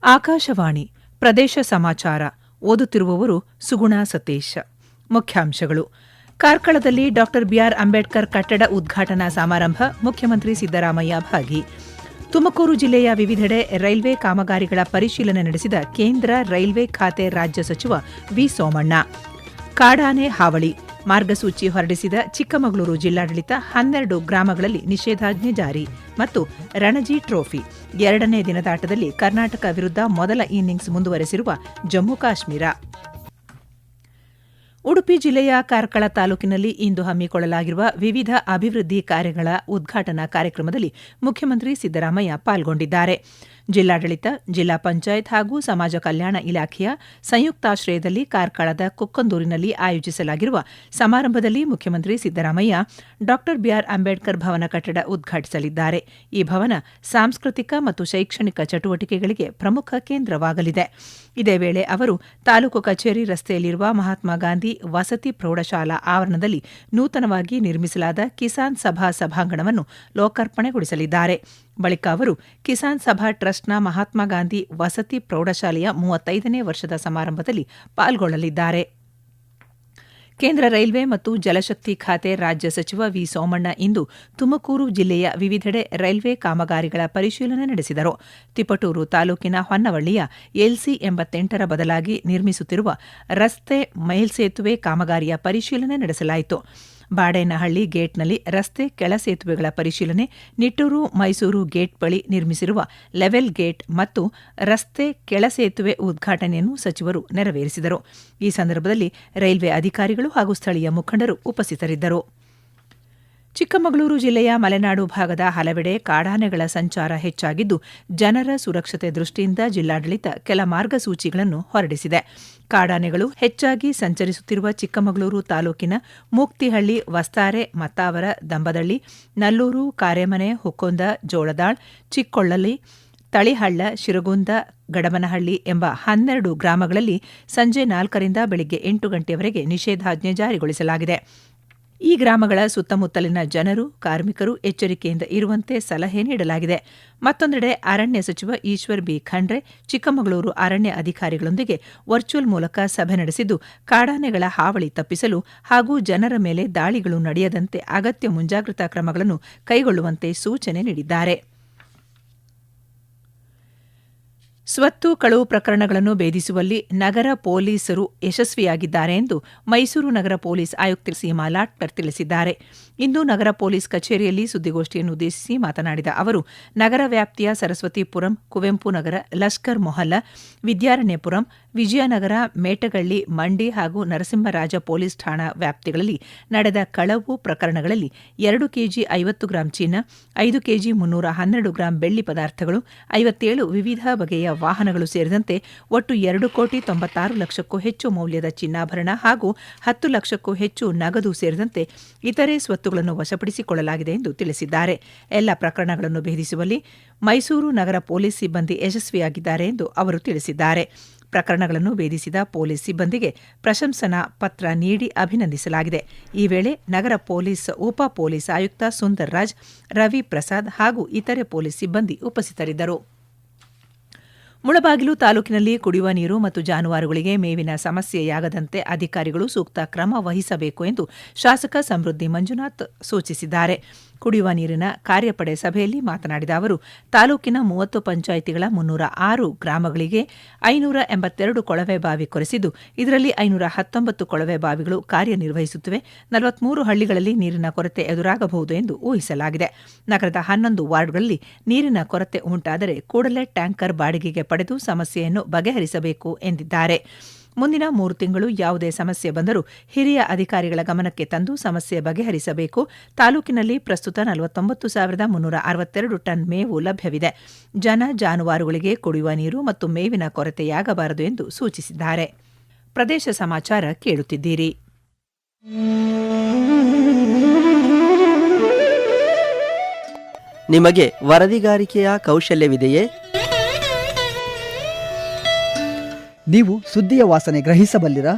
ಆಕಾಶವಾಣಿ ಪ್ರದೇಶ ಸಮಾಚಾರ ಓದುತ್ತಿರುವವರು ಸುಗುಣಾ ಸತೀಶ್. ಮುಖ್ಯಾಂಶಗಳು. ಕಾರ್ಕಳದಲ್ಲಿ ಡಾ ಬಿಆರ್ ಅಂಬೇಡ್ಕರ್ ಕಟ್ಟಡ ಉದ್ಘಾಟನಾ ಸಮಾರಂಭ, ಮುಖ್ಯಮಂತ್ರಿ ಸಿದ್ದರಾಮಯ್ಯ ಭಾಗಿ. ತುಮಕೂರು ಜಿಲ್ಲೆಯ ವಿವಿಧೆಡೆ ರೈಲ್ವೆ ಕಾಮಗಾರಿಗಳ ಪರಿಶೀಲನೆ ನಡೆಸಿದ ಕೇಂದ್ರ ರೈಲ್ವೆ ಖಾತೆ ರಾಜ್ಯ ಸಚಿವ ವಿ ಸೋಮಣ್ಣ. ಕಾಡಾನೆ ಹಾವಳಿ ಮಾರ್ಗಸೂಚಿ ಹೊರಡಿಸಿದ ಚಿಕ್ಕಮಗಳೂರು ಜಿಲ್ಲಾಡಳಿತ, 12 ಗ್ರಾಮಗಳಲ್ಲಿ ನಿಷೇಧಾಜ್ಞೆ ಜಾರಿ. ಮತ್ತು ರಣಜಿ ಟ್ರೋಫಿ 2ನೇ ದಿನದಾಟದಲ್ಲಿ ಕರ್ನಾಟಕ ವಿರುದ್ಧ ಮೊದಲ ಇನ್ನಿಂಗ್ಸ್ ಮುಂದುವರೆಸಿರುವ ಜಮ್ಮು ಕಾಶ್ಮೀರ. ಉಡುಪಿ ಜಿಲ್ಲೆಯ ಕಾರ್ಕಳ ತಾಲೂಕಿನಲ್ಲಿ ಇಂದು ಹಮ್ಮಿಕೊಳ್ಳಲಾಗಿರುವ ವಿವಿಧ ಅಭಿವೃದ್ಧಿ ಕಾರ್ಯಗಳ ಉದ್ಘಾಟನಾ ಕಾರ್ಯಕ್ರಮದಲ್ಲಿ ಮುಖ್ಯಮಂತ್ರಿ ಸಿದ್ದರಾಮಯ್ಯ ಪಾಲ್ಗೊಂಡಿದ್ದಾರೆ. ಜಿಲ್ಲಾಡಳಿತ, ಜಿಲ್ಲಾ ಪಂಚಾಯತ್ ಹಾಗೂ ಸಮಾಜ ಕಲ್ಯಾಣ ಇಲಾಖೆಯ ಸಂಯುಕ್ತಾಶ್ರಯದಲ್ಲಿ ಕಾರ್ಕಳದ ಕುಕ್ಕಂದೂರಿನಲ್ಲಿ ಆಯೋಜಿಸಲಾಗಿರುವ ಸಮಾರಂಭದಲ್ಲಿ ಮುಖ್ಯಮಂತ್ರಿ ಸಿದ್ದರಾಮಯ್ಯ ಡಾ ಬಿಆರ್ ಅಂಬೇಡ್ಕರ್ ಭವನ ಕಟ್ಟಡ ಉದ್ಘಾಟಿಸಲಿದ್ದಾರೆ. ಈ ಭವನ ಸಾಂಸ್ಕೃತಿಕ ಮತ್ತು ಶೈಕ್ಷಣಿಕ ಚಟುವಟಿಕೆಗಳಿಗೆ ಪ್ರಮುಖ ಕೇಂದ್ರವಾಗಲಿದೆ. ಇದೇ ವೇಳೆ ಅವರು ತಾಲೂಕು ಕಚೇರಿ ರಸ್ತೆಯಲ್ಲಿರುವ ಮಹಾತ್ಮ ಗಾಂಧಿ ವಸತಿ ಪ್ರೌಢಶಾಲಾ ಆವರಣದಲ್ಲಿ ನೂತನವಾಗಿ ನಿರ್ಮಿಸಲಾದ ಕಿಸಾನ್ ಸಭಾ ಸಭಾಂಗಣವನ್ನು ಲೋಕಾರ್ಪಣೆಗೊಳಿಸಲಿದ್ದಾರೆ. ಬಳಿಕ ಅವರು ಕಿಸಾನ್ ಸಭಾ ಟ್ರಸ್ಟ್ನ ಮಹಾತ್ಮ ಗಾಂಧಿ ವಸತಿ ಪ್ರೌಢಶಾಲೆಯ 35ನೇ ವರ್ಷದ ಸಮಾರಂಭದಲ್ಲಿ ಪಾಲ್ಗೊಳ್ಳಲಿದ್ದಾರೆ. ಕೇಂದ್ರ ರೈಲ್ವೆ ಮತ್ತು ಜಲಶಕ್ತಿ ಖಾತೆ ರಾಜ್ಯ ಸಚಿವ ವಿ ಸೋಮಣ್ಣ ಇಂದು ತುಮಕೂರು ಜಿಲ್ಲೆಯ ವಿವಿಧೆಡೆ ರೈಲ್ವೆ ಕಾಮಗಾರಿಗಳ ಪರಿಶೀಲನೆ ನಡೆಸಿದರು. ತಿಪಟೂರು ತಾಲೂಕಿನ ಹೊನ್ನವಳ್ಳಿಯ ಎಲ್ಸಿ 88ರ ಬದಲಾಗಿ ನಿರ್ಮಿಸುತ್ತಿರುವ ರಸ್ತೆ ಮೇಲ್ಸೇತುವೆ ಕಾಮಗಾರಿಯ ಪರಿಶೀಲನೆ ನಡೆಸಲಾಯಿತು. ಬಾಡೇನಹಳ್ಳಿ ಗೇಟ್ನಲ್ಲಿ ರಸ್ತೆ ಕೆಳ ಸೇತುವೆಗಳ ಪರಿಶೀಲನೆ, ನಿಟ್ಟೂರು ಮೈಸೂರು ಗೇಟ್ ಬಳಿ ನಿರ್ಮಿಸಿರುವ ಲೆವೆಲ್ ಗೇಟ್ ಮತ್ತು ರಸ್ತೆ ಕೆಳ ಸೇತುವೆ ಉದ್ಘಾಟನೆಯನ್ನು ಸಚಿವರು ನೆರವೇರಿಸಿದರು. ಈ ಸಂದರ್ಭದಲ್ಲಿ ರೈಲ್ವೆ ಅಧಿಕಾರಿಗಳು ಹಾಗೂ ಸ್ಥಳೀಯ ಮುಖಂಡರು ಉಪಸ್ಥಿತರಿದ್ದರು. ಚಿಕ್ಕಮಗಳೂರು ಜಿಲ್ಲೆಯ ಮಲೆನಾಡು ಭಾಗದ ಹಲವೆಡೆ ಕಾಡಾನೆಗಳ ಸಂಚಾರ ಹೆಚ್ಚಾಗಿದ್ದು, ಜನರ ಸುರಕ್ಷತೆ ದೃಷ್ಟಿಯಿಂದ ಜಿಲ್ಲಾಡಳಿತ ಕೆಲ ಮಾರ್ಗಸೂಚಿಗಳನ್ನು ಹೊರಡಿಸಿದೆ. ಕಾಡಾನೆಗಳು ಹೆಚ್ಚಾಗಿ ಸಂಚರಿಸುತ್ತಿರುವ ಚಿಕ್ಕಮಗಳೂರು ತಾಲೂಕಿನ ಮೂಕ್ತಿಹಳ್ಳಿ, ವಸ್ತಾರೆ, ಮತ್ತಾವರ, ದಂಬದಳ್ಳಿ, ನಲ್ಲೂರು, ಕಾರೆಮನೆ, ಹುಕ್ಕೊಂದ, ಜೋಳದಾಳ್, ಚಿಕ್ಕೊಳ್ಳಲಿ, ತಳಿಹಳ್ಳ, ಶಿರಗುಂದ, ಗಡಬನಹಳ್ಳಿ ಎಂಬ 12 ಗ್ರಾಮಗಳಲ್ಲಿ ಸಂಜೆ 4ರಿಂದ ಬೆಳಗ್ಗೆ 8 ಗಂಟೆಯವರೆಗೆ ನಿಷೇಧಾಜ್ಞೆ ಜಾರಿಗೊಳಿಸಲಾಗಿದೆ. ಈ ಗ್ರಾಮಗಳ ಸುತ್ತಮುತ್ತಲಿನ ಜನರು, ಕಾರ್ಮಿಕರು ಎಚ್ಚರಿಕೆಯಿಂದ ಇರುವಂತೆ ಸಲಹೆ ನೀಡಲಾಗಿದೆ. ಮತ್ತೊಂದೆಡೆ ಅರಣ್ಯ ಸಚಿವ ಈಶ್ವರ್ ಬಿ ಖಂಡ್ರೆ ಚಿಕ್ಕಮಗಳೂರು ಅರಣ್ಯ ಅಧಿಕಾರಿಗಳೊಂದಿಗೆ ವರ್ಚುವಲ್ ಮೂಲಕ ಸಭೆ ನಡೆಸಿದ್ದು, ಕಾಡಾನೆಗಳ ಹಾವಳಿ ತಪ್ಪಿಸಲು ಹಾಗೂ ಜನರ ಮೇಲೆ ದಾಳಿಗಳು ನಡೆಯದಂತೆ ಅಗತ್ಯ ಮುಂಜಾಗ್ರತಾ ಕ್ರಮಗಳನ್ನು ಕೈಗೊಳ್ಳುವಂತೆ ಸೂಚನೆ ನೀಡಿದ್ದಾರೆ. ಸ್ವತ್ತು ಕಳವು ಪ್ರಕರಣಗಳನ್ನು ಭೇದಿಸುವಲ್ಲಿ ನಗರ ಪೊಲೀಸರು ಯಶಸ್ವಿಯಾಗಿದ್ದಾರೆ ಎಂದು ಮೈಸೂರು ನಗರ ಪೊಲೀಸ್ ಆಯುಕ್ತೆ ಸೀಮಾ ಲಾಟ್ಕರ್ ತಿಳಿಸಿದ್ದಾರೆ. ಇಂದು ನಗರ ಪೊಲೀಸ್ ಕಚೇರಿಯಲ್ಲಿ ಸುದ್ದಿಗೋಷ್ಠಿಯನ್ನುದ್ದೇಶಿಸಿ ಮಾತನಾಡಿದ ಅವರು, ನಗರ ವ್ಯಾಪ್ತಿಯ ಸರಸ್ವತಿಪುರಂ, ಕುವೆಂಪು ನಗರ, ಲಷ್ಕರ್ ಮೊಹಲ್ಲಾ, ವಿದ್ಯಾರಣ್ಯಪುರಂ, ವಿಜಯನಗರ, ಮೇಟಗಳ್ಳಿ, ಮಂಡಿ ಹಾಗೂ ನರಸಿಂಹರಾಜ ಪೊಲೀಸ್ ಠಾಣಾ ವ್ಯಾಪ್ತಿಗಳಲ್ಲಿ ನಡೆದ ಕಳವು ಪ್ರಕರಣಗಳಲ್ಲಿ 2 ಕೆಜಿ 50 ಗ್ರಾಂ ಚಿನ್ನ, 5 ಕೆಜಿ 312 ಗ್ರಾಂ ಬೆಳ್ಳಿ ಪದಾರ್ಥಗಳು, 57 ವಿವಿಧ ಬಗೆಯ ವಾಹನಗಳು ಸೇರಿದಂತೆ ಒಟ್ಟು 2,96 ಲಕ್ಷಕ್ಕೂ ಹೆಚ್ಚು ಮೌಲ್ಯದ ಚಿನ್ನಾಭರಣ ಹಾಗೂ 10 ಲಕ್ಷಕ್ಕೂ ಹೆಚ್ಚು ನಗದು ಸೇರಿದಂತೆ ಇತರೆ ಸ್ವತ್ತುಗಳನ್ನು ವಶಪಡಿಸಿಕೊಳ್ಳಲಾಗಿದೆ ಎಂದು ತಿಳಿಸಿದ್ದಾರೆ. ಎಲ್ಲ ಪ್ರಕರಣಗಳನ್ನು ಭೇದಿಸುವಲ್ಲಿ ಮೈಸೂರು ನಗರ ಪೊಲೀಸ್ ಸಿಬ್ಬಂದಿ ಯಶಸ್ವಿಯಾಗಿದ್ದಾರೆ ಎಂದು ಅವರು ತಿಳಿಸಿದ್ದಾರೆ. ಪ್ರಕರಣಗಳನ್ನು ಭೇದಿಸಿದ ಪೊಲೀಸ್ ಸಿಬ್ಬಂದಿಗೆ ಪ್ರಶಂಸನಾ ಪತ್ರ ನೀಡಿ ಅಭಿನಂದಿಸಲಾಗಿದೆ. ಈ ವೇಳೆ ನಗರ ಪೊಲೀಸ್ ಉಪ ಪೊಲೀಸ್ ಆಯುಕ್ತ ಸುಂದರ್ ರಾಜ್, ರವಿ ಪ್ರಸಾದ್ ಹಾಗೂ ಇತರೆ ಪೊಲೀಸ್ ಸಿಬ್ಬಂದಿ ಉಪಸ್ಥಿತರಿದ್ದರು. ಮುಳಬಾಗಿಲು ತಾಲೂಕಿನಲ್ಲಿ ಕುಡಿಯುವ ನೀರು ಮತ್ತು ಜಾನುವಾರುಗಳಿಗೆ ಮೇವಿನ ಸಮಸ್ಯೆಯಾಗದಂತೆ ಅಧಿಕಾರಿಗಳು ಸೂಕ್ತ ಕ್ರಮ ವಹಿಸಬೇಕು ಎಂದು ಶಾಸಕ ಸಮೃದ್ಧಿ ಮಂಜುನಾಥ್ ಸೂಚಿಸಿದ್ದಾರೆ. ಕುಡಿಯುವ ನೀರಿನ ಕಾರ್ಯಪಡೆ ಸಭೆಯಲ್ಲಿ ಮಾತನಾಡಿದ ಅವರು, ತಾಲೂಕಿನ 30 ಪಂಚಾಯಿತಿಗಳ 306 ಗ್ರಾಮಗಳಿಗೆ 582 ಕೊಳವೆ ಬಾವಿ ಕೊರೆಸಿದ್ದು, ಇದರಲ್ಲಿ 519 ಕೊಳವೆ ಬಾವಿಗಳು ಕಾರ್ಯನಿರ್ವಹಿಸುತ್ತಿವೆ. 43 ಹಳ್ಳಿಗಳಲ್ಲಿ ನೀರಿನ ಕೊರತೆ ಎದುರಾಗಬಹುದು ಎಂದು ಊಹಿಸಲಾಗಿದೆ. ನಗರದ 11 ವಾರ್ಡ್ಗಳಲ್ಲಿ ನೀರಿನ ಕೊರತೆ ಉಂಟಾದರೆ ಕೂಡಲೇ ಟ್ಯಾಂಕರ್ ಬಾಡಿಗೆಗೆ ಪಡೆದು ಸಮಸ್ಯೆಯನ್ನು ಬಗೆಹರಿಸಬೇಕು ಎಂದಿದ್ದಾರೆ. ಮುಂದಿನ 3 ತಿಂಗಳು ಯಾವುದೇ ಸಮಸ್ಯೆ ಬಂದರೂ ಹಿರಿಯ ಅಧಿಕಾರಿಗಳ ಗಮನಕ್ಕೆ ತಂದು ಸಮಸ್ಯೆ ಬಗೆಹರಿಸಬೇಕು. ತಾಲೂಕಿನಲ್ಲಿ ಪ್ರಸ್ತುತ 49,362 ಟನ್ ಮೇವು ಲಭ್ಯವಿದೆ. ಜಾನುವಾರುಗಳಿಗೆ ಕುಡಿಯುವ ನೀರು ಮತ್ತು ಮೇವಿನ ಕೊರತೆಯಾಗಬಾರದು ಎಂದು ಸೂಚಿಸಿದ್ದಾರೆ. ಪ್ರದೇಶ ಸಮಾಚಾರ ಕೇಳುತ್ತಿದ್ದೀರಿ. ನಿಮಗೆ ವರದಿಗಾರಿಕೆಯ ಕೌಶಲ್ಯವಿದೆಯೇ? ನೀವು ಸುದ್ದಿಯ ವಾಸನೆ ಗ್ರಹಿಸಬಲ್ಲಿರಾ?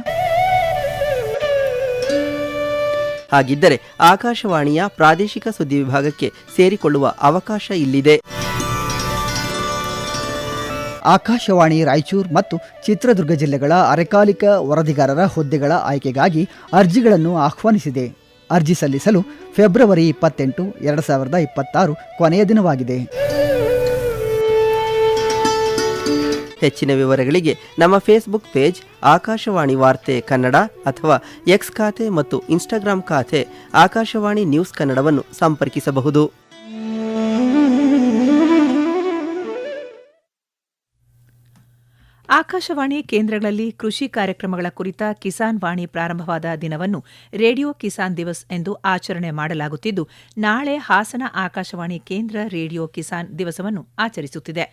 ಹಾಗಿದ್ದರೆ ಆಕಾಶವಾಣಿಯ ಪ್ರಾದೇಶಿಕ ಸುದ್ದಿ ವಿಭಾಗಕ್ಕೆ ಸೇರಿಕೊಳ್ಳುವ ಅವಕಾಶ ಇಲ್ಲಿದೆ. ಆಕಾಶವಾಣಿ ರಾಯಚೂರು ಮತ್ತು ಚಿತ್ರದುರ್ಗ ಜಿಲ್ಲೆಗಳ ಅರೆಕಾಲಿಕ ವರದಿಗಾರರ ಹುದ್ದೆಗಳ ಆಯ್ಕೆಗಾಗಿ ಅರ್ಜಿಗಳನ್ನು ಆಹ್ವಾನಿಸಿದೆ. ಅರ್ಜಿ ಸಲ್ಲಿಸಲು ಫೆಬ್ರವರಿ 28, 2026 ಕೊನೆಯ ದಿನವಾಗಿದೆ. ಹೆಚ್ಚಿನ ವಿವರಗಳಿಗೆ ನಮ್ಮ ಫೇಸ್ಬುಕ್ ಪೇಜ್ ಆಕಾಶವಾಣಿ ವಾರ್ತೆ ಕನ್ನಡ ಅಥವಾ ಎಕ್ಸ್ ಖಾತೆ ಮತ್ತು ಇನ್ಸ್ಟಾಗ್ರಾಂ ಖಾತೆ ಆಕಾಶವಾಣಿ ನ್ಯೂಸ್ ಕನ್ನಡವನ್ನು ಸಂಪರ್ಕಿಸಬಹುದು. ಆಕಾಶವಾಣಿ ಕೇಂದ್ರಗಳಲ್ಲಿ ಕೃಷಿ ಕಾರ್ಯಕ್ರಮಗಳ ಕುರಿತ ಕಿಸಾನ್ ವಾಣಿ ಪ್ರಾರಂಭವಾದ ದಿನವನ್ನು ರೇಡಿಯೋ ಕಿಸಾನ್ ದಿವಸ್ ಎಂದು ಆಚರಣೆ ಮಾಡಲಾಗುತ್ತಿದ್ದು, ನಾಳೆ ಹಾಸನ ಆಕಾಶವಾಣಿ ಕೇಂದ್ರ ರೇಡಿಯೋ ಕಿಸಾನ್ ದಿವಸವನ್ನು ಆಚರಿಸುತ್ತಿದೆ.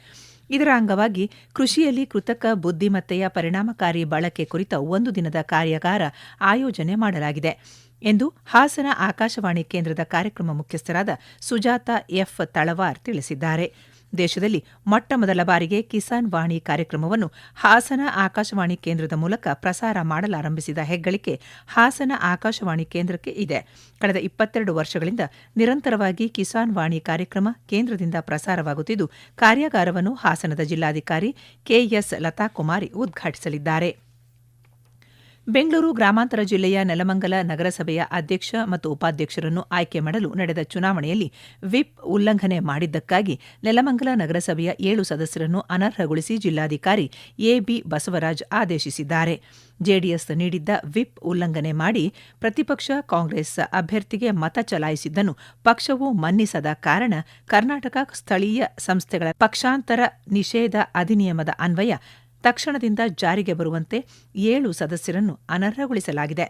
ಇದರ ಅಂಗವಾಗಿ ಕೃಷಿಯಲ್ಲಿ ಕೃತಕ ಬುದ್ದಿಮತ್ತೆಯ ಪರಿಣಾಮಕಾರಿ ಬಳಕೆ ಕುರಿತ ಒಂದು ದಿನದ ಕಾರ್ಯಾಗಾರ ಆಯೋಜನೆ ಮಾಡಲಾಗಿದೆ ಎಂದು ಹಾಸನ ಆಕಾಶವಾಣಿ ಕೇಂದ್ರದ ಕಾರ್ಯಕ್ರಮ ಮುಖ್ಯಸ್ಥರಾದ ಸುಜಾತ ಎಫ್ ತಳವಾರ್ ತಿಳಿಸಿದ್ದಾರೆ. ದೇಶದಲ್ಲಿ ಮೊಟ್ಟಮೊದಲ ಬಾರಿಗೆ ಕಿಸಾನ್ ವಾಣಿ ಕಾರ್ಯಕ್ರಮವನ್ನು ಹಾಸನ ಆಕಾಶವಾಣಿ ಕೇಂದ್ರದ ಮೂಲಕ ಪ್ರಸಾರ ಮಾಡಲಾರಂಭಿಸಿದ ಹೆಗ್ಗಳಿಕೆ ಹಾಸನ ಆಕಾಶವಾಣಿ ಕೇಂದ್ರಕ್ಕೆ ಇದೆ. ಕಳೆದ 22 ವರ್ಷಗಳಿಂದ ನಿರಂತರವಾಗಿ ಕಿಸಾನ್ ವಾಣಿ ಕಾರ್ಯಕ್ರಮ ಕೇಂದ್ರದಿಂದ ಪ್ರಸಾರವಾಗುತ್ತಿದ್ದು, ಕಾರ್ಯಾಗಾರವನ್ನು ಹಾಸನದ ಜಿಲ್ಲಾಧಿಕಾರಿ ಕೆಎಸ್ ಲತಾಕುಮಾರಿ ಉದ್ಘಾಟಿಸಲಿದ್ದಾರೆ. ಬೆಂಗಳೂರು ಗ್ರಾಮಾಂತರ ಜಿಲ್ಲೆಯ ನೆಲಮಂಗಲ ನಗರಸಭೆಯ ಅಧ್ಯಕ್ಷ ಮತ್ತು ಉಪಾಧ್ಯಕ್ಷರನ್ನು ಆಯ್ಕೆ ಮಾಡಲು ನಡೆದ ಚುನಾವಣೆಯಲ್ಲಿ ವಿಪ್ ಉಲ್ಲಂಘನೆ ಮಾಡಿದ್ದಕ್ಕಾಗಿ ನೆಲಮಂಗಲ ನಗರಸಭೆಯ 7 ಸದಸ್ಯರನ್ನು ಅನರ್ಹಗೊಳಿಸಿ ಜಿಲ್ಲಾಧಿಕಾರಿ ಎಬಿ ಬಸವರಾಜ್ ಆದೇಶಿಸಿದ್ದಾರೆ. ಜೆಡಿಎಸ್ ನೀಡಿದ್ದ ವಿಪ್ ಉಲ್ಲಂಘನೆ ಮಾಡಿ ಪ್ರತಿಪಕ್ಷ ಕಾಂಗ್ರೆಸ್ ಅಭ್ಯರ್ಥಿಗೆ ಮತ ಚಲಾಯಿಸಿದ್ದನ್ನು ಪಕ್ಷವು ಮನ್ನಿಸದ ಕಾರಣ ಕರ್ನಾಟಕ ಸ್ಥಳೀಯ ಸಂಸ್ಥೆಗಳ ಪಕ್ಷಾಂತರ ನಿಷೇಧ ಅಧಿನಿಯಮದ ಅನ್ವಯ ತಕ್ಷಣದಿಂದ ಜಾರಿಗೆ ಬರುವಂತೆ 7 ಸದಸ್ಯರನ್ನು ಅನರ್ಹಗೊಳಿಸಲಾಗಿದೆ.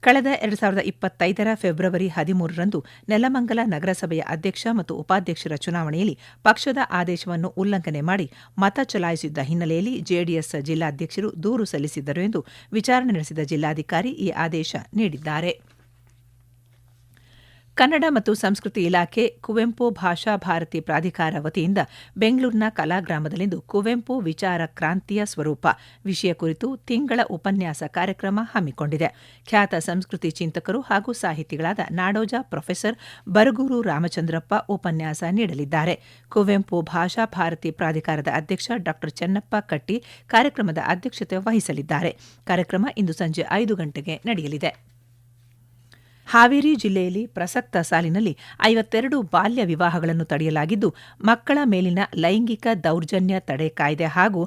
ಕಳೆದ 2025 ಫೆಬ್ರವರಿ 13ರಂದು ನೆಲಮಂಗಲ ನಗರಸಭೆಯ ಅಧ್ಯಕ್ಷ ಮತ್ತು ಉಪಾಧ್ಯಕ್ಷರ ಚುನಾವಣೆಯಲ್ಲಿ ಪಕ್ಷದ ಆದೇಶವನ್ನು ಉಲ್ಲಂಘನೆ ಮಾಡಿ ಮತ ಚಲಾಯಿಸಿದ್ದ ಹಿನ್ನೆಲೆಯಲ್ಲಿ ಜೆಡಿಎಸ್ ಜಿಲ್ಲಾಧ್ಯಕ್ಷರು ದೂರು ಸಲ್ಲಿಸಿದ್ದರು ಎಂದು ವಿಚಾರಣೆ ನಡೆಸಿದ ಜಿಲ್ಲಾಧಿಕಾರಿ ಈ ಆದೇಶ ನೀಡಿದ್ದಾರೆ. ಕನ್ನಡ ಮತ್ತು ಸಂಸ್ಕೃತಿ ಇಲಾಖೆ ಕುವೆಂಪು ಭಾಷಾ ಭಾರತಿ ಪ್ರಾಧಿಕಾರ ವತಿಯಿಂದ ಬೆಂಗಳೂರಿನ ಕಲಾಗ್ರಾಮದಲ್ಲಿಂದು ಕುವೆಂಪು ವಿಚಾರ ಕ್ರಾಂತಿಯ ಸ್ವರೂಪ ವಿಷಯ ಕುರಿತು ತಿಂಗಳ ಉಪನ್ಯಾಸ ಕಾರ್ಯಕ್ರಮ ಹಮ್ಮಿಕೊಂಡಿದೆ. ಖ್ಯಾತ ಸಂಸ್ಕೃತಿ ಚಿಂತಕರು ಹಾಗೂ ಸಾಹಿತಿಗಳಾದ ನಾಡೋಜ ಪ್ರೊಫೆಸರ್ ಬರಗೂರು ರಾಮಚಂದ್ರಪ್ಪ ಉಪನ್ಯಾಸ ನೀಡಲಿದ್ದಾರೆ. ಕುವೆಂಪು ಭಾಷಾ ಭಾರತಿ ಪ್ರಾಧಿಕಾರದ ಅಧ್ಯಕ್ಷ ಡಾ ಚೆನ್ನಪ್ಪ ಕಟ್ಟಿ ಕಾರ್ಯಕ್ರಮದ ಅಧ್ಯಕ್ಷತೆ ವಹಿಸಲಿದ್ದಾರೆ. ಕಾರ್ಯಕ್ರಮ ಇಂದು ಸಂಜೆ 5 ಗಂಟೆಗೆ ನಡೆಯಲಿದೆ. ಹಾವೇರಿ ಜಿಲ್ಲೆಯಲ್ಲಿ ಪ್ರಸಕ್ತ ಸಾಲಿನಲ್ಲಿ 52 ಬಾಲ್ಯ ವಿವಾಹಗಳನ್ನು ತಡೆಯಲಾಗಿದ್ದು, ಮಕ್ಕಳ ಮೇಲಿನ ಲೈಂಗಿಕ ದೌರ್ಜನ್ಯ ತಡೆ ಕಾಯ್ದೆ ಹಾಗೂ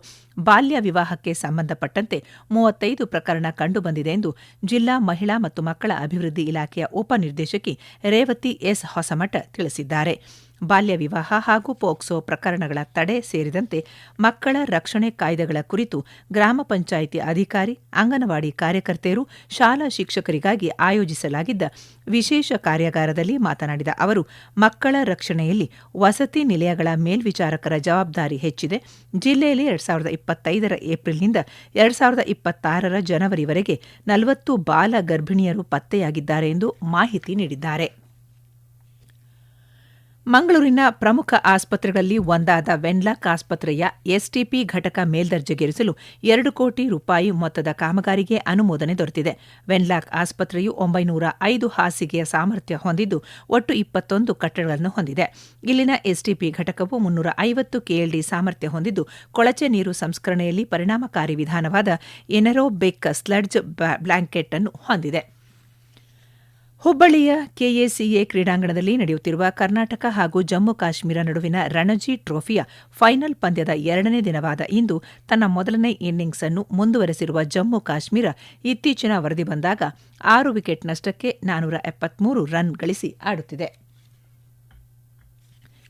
ಬಾಲ್ಯ ವಿವಾಹಕ್ಕೆ ಸಂಬಂಧಪಟ್ಟಂತೆ 35 ಪ್ರಕರಣ ಕಂಡುಬಂದಿದೆ ಎಂದು ಜಿಲ್ಲಾ ಮಹಿಳಾ ಮತ್ತು ಮಕ್ಕಳ ಅಭಿವೃದ್ಧಿ ಇಲಾಖೆಯ ಉಪನಿರ್ದೇಶಕಿ ರೇವತಿ ಎಸ್ ಹೊಸಮಠ ತಿಳಿಸಿದ್ದಾರೆ. ಬಾಲ್ಯ ವಿವಾಹ ಹಾಗೂ ಪೋಕ್ಸೋ ಪ್ರಕರಣಗಳ ತಡೆ ಸೇರಿದಂತೆ ಮಕ್ಕಳ ರಕ್ಷಣೆ ಕಾಯ್ದೆಗಳ ಕುರಿತು ಗ್ರಾಮ ಪಂಚಾಯಿತಿ ಅಧಿಕಾರಿ, ಅಂಗನವಾಡಿ ಕಾರ್ಯಕರ್ತೆಯರು, ಶಾಲಾ ಶಿಕ್ಷಕರಿಗಾಗಿ ಆಯೋಜಿಸಲಾಗಿದ್ದ ವಿಶೇಷ ಕಾರ್ಯಾಗಾರದಲ್ಲಿ ಮಾತನಾಡಿದ ಅವರು, ಮಕ್ಕಳ ರಕ್ಷಣೆಯಲ್ಲಿ ವಸತಿ ನಿಲಯಗಳ ಮೇಲ್ವಿಚಾರಕರ ಜವಾಬ್ದಾರಿ ಹೆಚ್ಚಿದೆ. ಜಿಲ್ಲೆಯಲ್ಲಿ 2025 ಏಪ್ರಿಲ್ನಿಂದ 2026 ಜನವರಿವರೆಗೆ 40 ಬಾಲ ಗರ್ಭಿಣಿಯರು ಪತ್ತೆಯಾಗಿದ್ದಾರೆ ಎಂದು ಮಾಹಿತಿ ನೀಡಿದ್ದಾರೆ. ಮಂಗಳೂರಿನ ಪ್ರಮುಖ ಆಸ್ಪತ್ರೆಗಳಲ್ಲಿ ಒಂದಾದ ವೆನ್ಲಾಕ್ ಆಸ್ಪತ್ರೆಯ ಎಸ್ಟಿಪಿ ಘಟಕ ಮೇಲ್ದರ್ಜೆಗೇರಿಸಲು 2 ಕೋಟಿ ರೂಪಾಯಿ ಮೊತ್ತದ ಕಾಮಗಾರಿಗೆ ಅನುಮೋದನೆ ದೊರೆತಿದೆ. ವೆನ್ಲಾಕ್ ಆಸ್ಪತ್ರೆಯು 905 ಹಾಸಿಗೆಯ ಸಾಮರ್ಥ್ಯ ಹೊಂದಿದ್ದು ಒಟ್ಟು 21 ಕಟ್ಟಡಗಳನ್ನು ಹೊಂದಿದೆ. ಇಲ್ಲಿನ ಎಸ್ಟಿಪಿ ಘಟಕವು 350 ಕೆಎಲ್ಡಿ ಸಾಮರ್ಥ್ಯ ಹೊಂದಿದ್ದು ಕೊಳಚೆ ನೀರು ಸಂಸ್ಕರಣೆಯಲ್ಲಿ ಪರಿಣಾಮಕಾರಿ ವಿಧಾನವಾದ ಎನೆರೋಬಿಕ್ ಸ್ಲಡ್ಜ್ ಬ್ಲಾಂಕೆಟ್ ಅನ್ನು ಹೊಂದಿದೆ. ಹುಬ್ಬಳ್ಳಿಯ ಕೆಎಸಿಎ ಕ್ರೀಡಾಂಗಣದಲ್ಲಿ ನಡೆಯುತ್ತಿರುವ ಕರ್ನಾಟಕ ಹಾಗೂ ಜಮ್ಮು ಕಾಶ್ಮೀರ ನಡುವಿನ ರಣಜಿ ಟ್ರೋಫಿಯ ಫೈನಲ್ ಪಂದ್ಯದ 2ನೇ ದಿನವಾದ ಇಂದು ತನ್ನ ಮೊದಲನೇ ಇನ್ನಿಂಗ್ಸ್ ಅನ್ನು ಮುಂದುವರೆಸಿರುವ ಜಮ್ಮು ಕಾಶ್ಮೀರ ಇತ್ತೀಚಿನ ವರದಿ ಬಂದಾಗ 6 ವಿಕೆಟ್ ನಷ್ಟಕ್ಕೆ 473 ರನ್ ಗಳಿಸಿ ಆಡುತ್ತಿದೆ.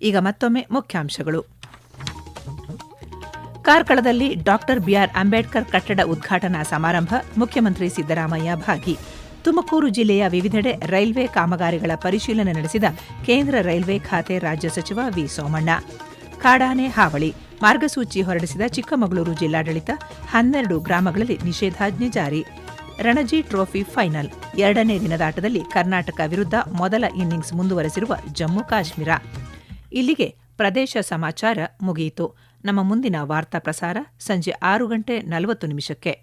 ಈಗ ಮತ್ತೊಮ್ಮೆ ಮುಖ್ಯಾಂಶಗಳು. ಕಾರ್ಕಳದಲ್ಲಿ ಡಾಕ್ಟರ್ ಬಿಆರ್ ಅಂಬೇಡ್ಕರ್ ಕಟ್ಟಡ ಉದ್ಘಾಟನಾ ಸಮಾರಂಭ, ಮುಖ್ಯಮಂತ್ರಿ ಸಿದ್ದರಾಮಯ್ಯ ಭಾಗಿ. ತುಮಕೂರು ಜಿಲ್ಲೆಯ ವಿವಿಧೆಡೆ ರೈಲ್ವೆ ಕಾಮಗಾರಿಗಳ ಪರಿಶೀಲನೆ ನಡೆಸಿದ ಕೇಂದ್ರ ರೈಲ್ವೆ ಖಾತೆ ರಾಜ್ಯ ಸಚಿವ ವಿ ಸೋಮಣ್ಣ. ಕಾಡಾನೆ ಹಾವಳಿ ಮಾರ್ಗಸೂಚಿ ಹೊರಡಿಸಿದ ಚಿಕ್ಕಮಗಳೂರು ಜಿಲ್ಲಾಡಳಿತ, 12 ಗ್ರಾಮಗಳಲ್ಲಿ ನಿಷೇಧಾಜ್ಞೆ ಜಾರಿ. ರಣಜಿ ಟ್ರೋಫಿ ಫೈನಲ್ 2ನೇ ದಿನದಾಟದಲ್ಲಿ ಕರ್ನಾಟಕ ವಿರುದ್ಧ ಮೊದಲ ಇನ್ನಿಂಗ್ಸ್ ಮುಂದುವರೆಸಿರುವ ಜಮ್ಮು ಕಾಶ್ಮೀರ. ಇಲ್ಲಿಗೆ ಪ್ರದೇಶ ಸಮಾಚಾರ ಮುಗಿಯಿತು. ನಮ್ಮ ಮುಂದಿನ ವಾರ್ತಾ ಪ್ರಸಾರ ಸಂಜೆ 6:40 ನಿಮಿಷಕ್ಕೆ.